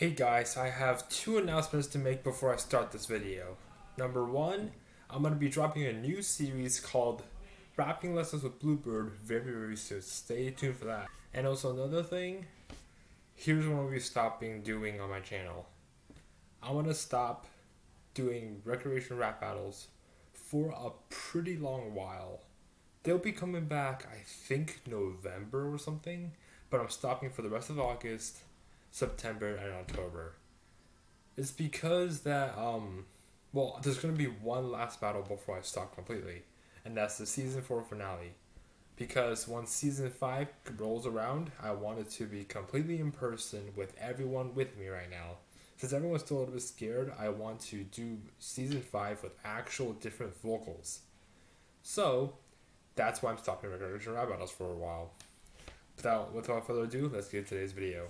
Hey guys, I have two announcements to make before I start this video. Number one, I'm going to be dropping a new series called Rapping Lessons with Bluebird very soon. Stay tuned for that. And also another thing, here's what I'll be stopping doing on my channel. I want to stop doing recreation rap battles for a pretty long while. They'll be coming back, I think November or something, but I'm stopping for the rest of August, September, and October. It's because that there's gonna be one last battle before I stop completely, and that's the season 4 finale. Because once season 5 rolls around, I want it to be completely in person with everyone with me right now. Since everyone's still a little bit scared, I want to do season 5 with actual different vocals. So that's why I'm stopping recreation rap battles for a while. Without further ado, let's get into today's video.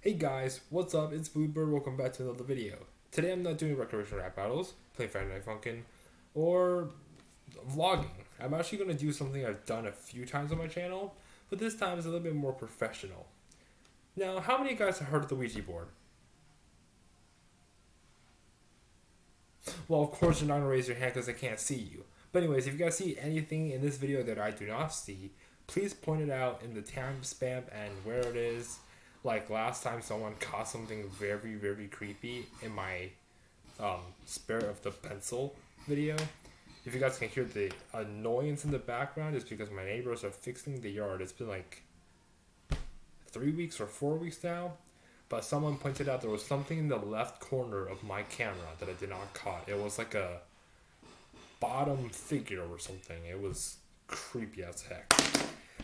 Hey guys, what's up? It's Bluebird. Welcome back to another video. Today I'm not doing recreation rap battles, playing Friday Night Funkin', or vlogging. I'm actually going to do something I've done a few times on my channel, but this time it's a little bit more professional. Now, how many of you guys have heard of the Ouija board? Well, of course you're not going to raise your hand because I can't see you. But anyways, if you guys see anything in this video that I do not see, please point it out in the timestamp and where it is. Like last time someone caught something very creepy in my Spirit of the Pencil video. If you guys can hear the annoyance in the background, it's because my neighbors are fixing the yard. It's been like 3 weeks or 4 weeks now. But someone pointed out there was something in the left corner of my camera that I did not caught. It was like a bottom figure or something. It was creepy as heck.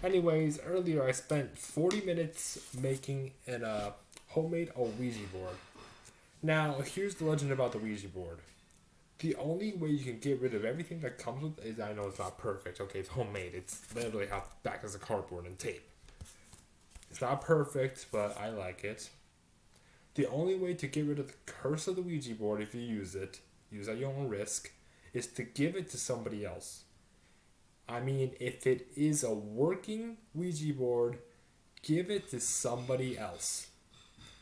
Anyways, earlier I spent 40 minutes making a homemade Ouija board. Now, here's the legend about the Ouija board. The only way you can get rid of everything that comes with it is, I know it's not perfect, okay, it's homemade. It's literally half back as a cardboard and tape. It's not perfect, but I like it. The only way to get rid of the curse of the Ouija board, if you use it at your own risk, is to give it to somebody else. I mean, if it is a working Ouija board, give it to somebody else.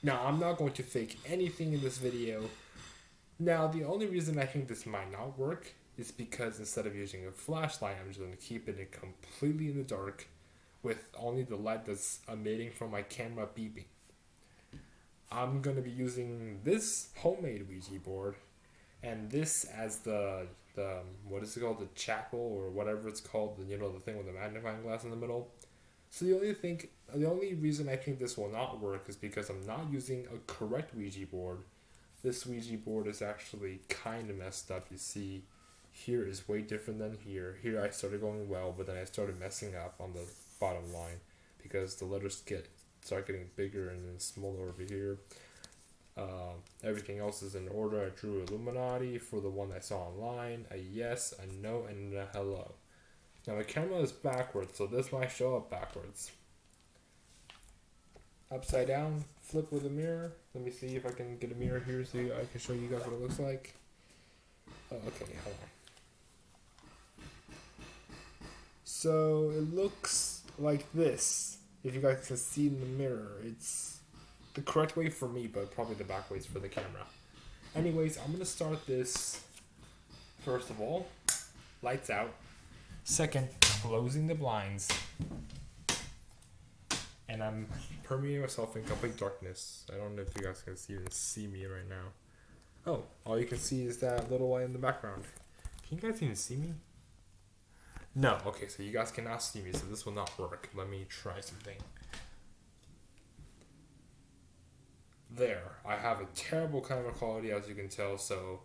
Now, I'm not going to fake anything in this video. Now, the only reason I think this might not work is because instead of using a flashlight, I'm just going to keep it completely in the dark with only the light that's emitting from my camera beeping. I'm going to be using this homemade Ouija board and this as the what is it called, the chapel or whatever it's called, the thing with the magnifying glass in the middle. So the only reason I think this will not work is because I'm not using a correct Ouija board. This Ouija board is actually kind of messed up. You see, here is way different than here. Here I started going well, but then I started messing up on the bottom line because the letters start getting bigger and then smaller over here. Everything else is in order. I drew Illuminati for the one I saw online, a yes, a no, and a hello. Now the camera is backwards, so this might show up backwards. Upside down, flip with a mirror. Let me see if I can get a mirror here so I can show you guys what it looks like. Oh, okay, hold on. So it looks like this. If you guys can see in the mirror, it's the correct way for me, but probably the back ways for the camera. Anyways, I'm going to start this, first of all, lights out. Second, closing the blinds. And I'm permeating myself in complete darkness. I don't know if you guys can even see me right now. Oh, all you can see is that little light in the background. Can you guys even see me? No, okay, so you guys cannot see me, so this will not work. Let me try something. There, I have a terrible camera quality as you can tell, so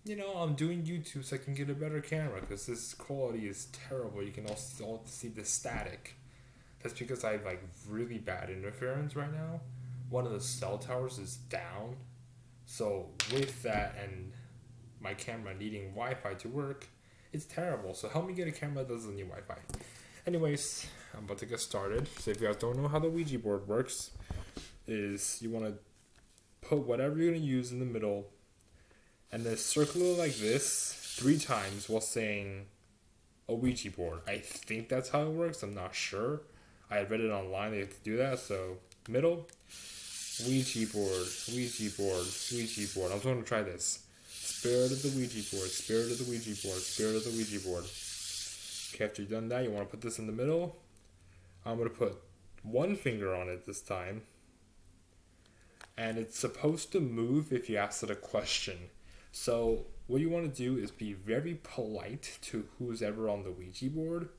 I'm doing YouTube so I can get a better camera because this quality is terrible. You can also see the static. That's because I have really bad interference right now. One of the cell towers is down, so with that and my camera needing Wi-Fi to work, it's terrible. So help me get a camera that doesn't need Wi-Fi. Anyways, I'm about to get started. So if you guys don't know how the Ouija board works, is you want to put whatever you're going to use in the middle and then circle it like this 3 times while saying a Ouija board. I think that's how it works. I'm not sure. I read it online. They have to do that. So Middle. Ouija board. Ouija board. Ouija board. I'm just going to try this. Spirit of the Ouija board. Spirit of the Ouija board. Spirit of the Ouija board. Okay, after you've done that, you want to put this in the middle. I'm going to put one finger on it this time. And it's supposed to move if you ask it a question. So what you want to do is be very polite to who's ever on the Ouija board.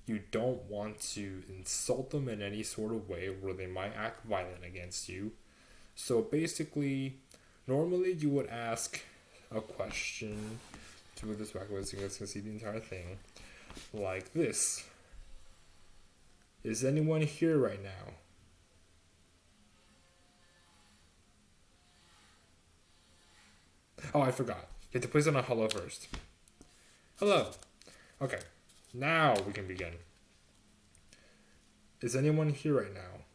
You don't want to insult them in any sort of way where they might act violent against you. So basically, normally you would ask a question. To move this backwards so you guys can see the entire thing. Like this. Is anyone here right now? Oh, I forgot. You have to place it on hello first. Hello. Okay. Now we can begin. Is anyone here right now?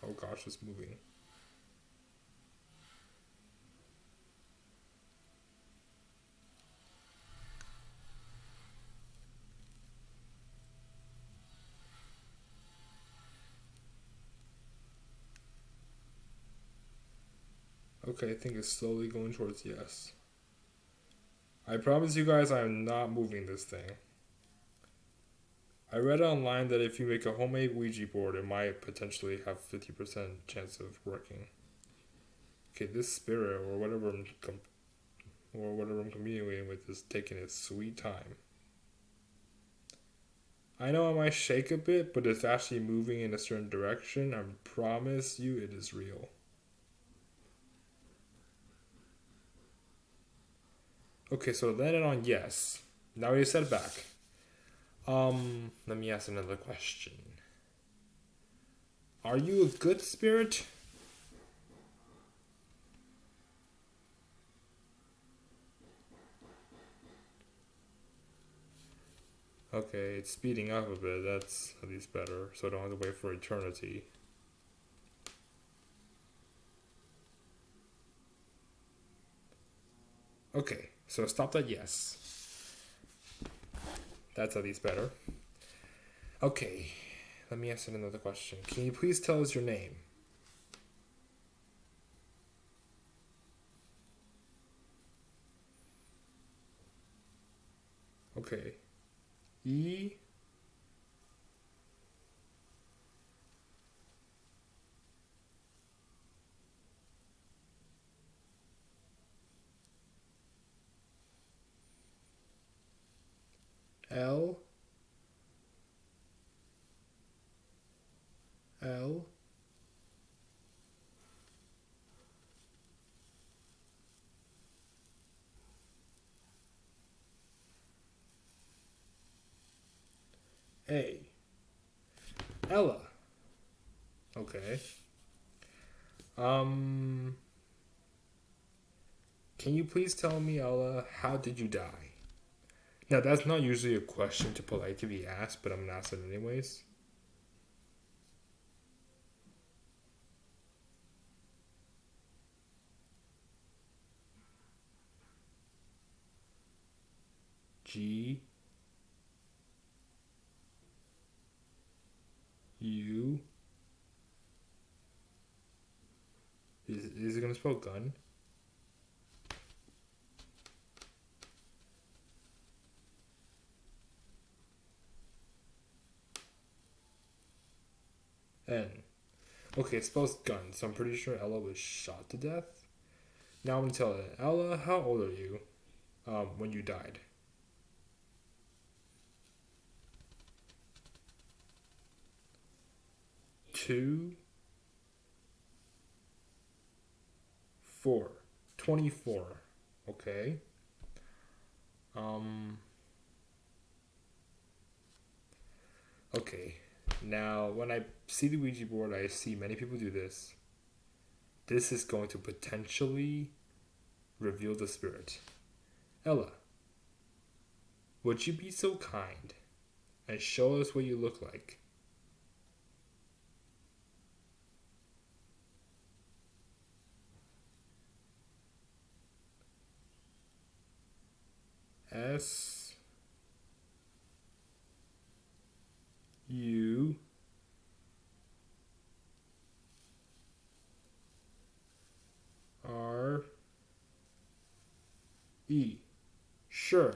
Oh gosh, it's moving. Okay, I think it's slowly going towards yes. I promise you guys I am not moving this thing. I read online that if you make a homemade Ouija board, it might potentially have 50% chance of working. Okay, this spirit or whatever I'm communicating with is taking its sweet time. I know I might shake a bit, but it's actually moving in a certain direction. I promise you it is real. Okay, so landed on yes. Now we set back. Let me ask another question. Are you a good spirit? Okay, it's speeding up a bit. That's at least better, so I don't have to wait for eternity. Okay, so stop at yes. That's at least better. Okay, let me ask another question. Can you please tell us your name? Okay. E. L. L. A. Ella. Okay. Can you please tell me, Ella, how did you die? Now, that's not usually a question to polite to be asked, but I'm gonna ask it anyways. G. U. Is it gonna spell gun? N. Okay, it spells gun, so I'm pretty sure Ella was shot to death. Now I'm gonna tell it, Ella, how old are you when you died? Two. 4. 24. Okay. Okay. Now, when I see the Ouija board, I see many people do this. This is going to potentially reveal the spirit. Ella, would you be so kind and show us what you look like? S. E. Sure.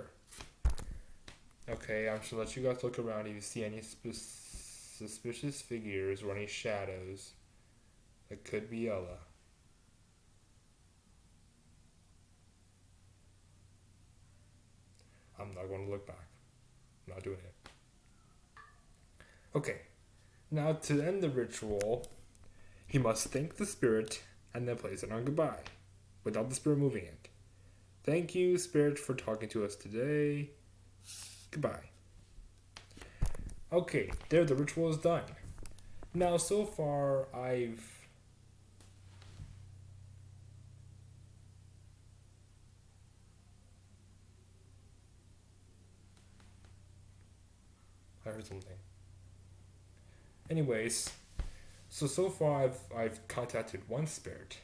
Okay, I'm just gonna let you guys look around if you see any suspicious figures or any shadows. It could be Ella. I'm not going to look back. I'm not doing it. Okay, now to end the ritual, he must thank the spirit and then place it on goodbye, without the spirit moving it. Thank you, spirit, for talking to us today. Goodbye. Okay, there, the ritual is done. Now, so far, I heard something. Anyways, so far I've contacted one spirit.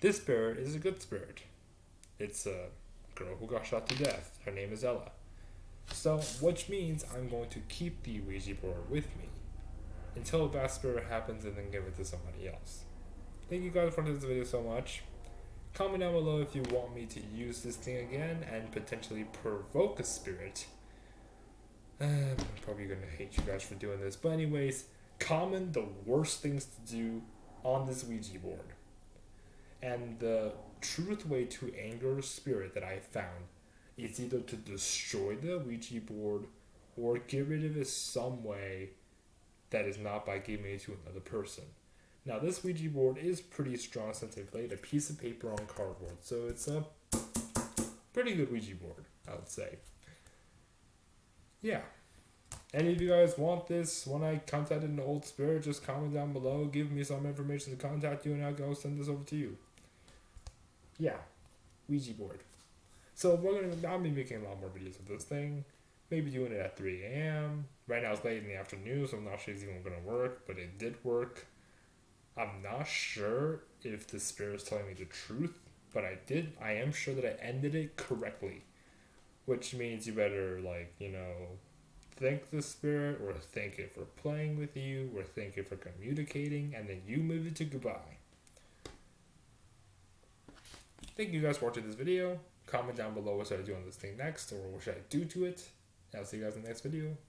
This spirit is a good spirit. It's a girl who got shot to death. Her name is Ella. So, which means I'm going to keep the Ouija board with me until a bad spirit happens and then give it to somebody else. Thank you guys for this video so much. Comment down below if you want me to use this thing again and potentially provoke a spirit. I'm probably gonna hate you guys for doing this, but anyways, comment the worst things to do on this Ouija board. And the truth way to anger a spirit that I found is either to destroy the Ouija board or get rid of it some way that is not by giving it to another person. Now, this Ouija board is pretty strong since I've laid a piece of paper on cardboard, so it's a pretty good Ouija board, I would say. Yeah. Any of you guys want this? When I contacted an old spirit, just comment down below, give me some information to contact you, and I'll go send this over to you. Yeah, Ouija board. So I'll be making a lot more videos of this thing. Maybe doing it at 3 a.m. Right now it's late in the afternoon, so I'm not sure it's even going to work, but it did work. I'm not sure if the spirit is telling me the truth, but I am sure that I ended it correctly. Which means you better, thank the spirit, or thank it for playing with you, or thank it for communicating, and then you move it to goodbye. Thank you guys for watching this video. Comment down below what should I do on this thing next, or what should I do to it. I'll see you guys in the next video.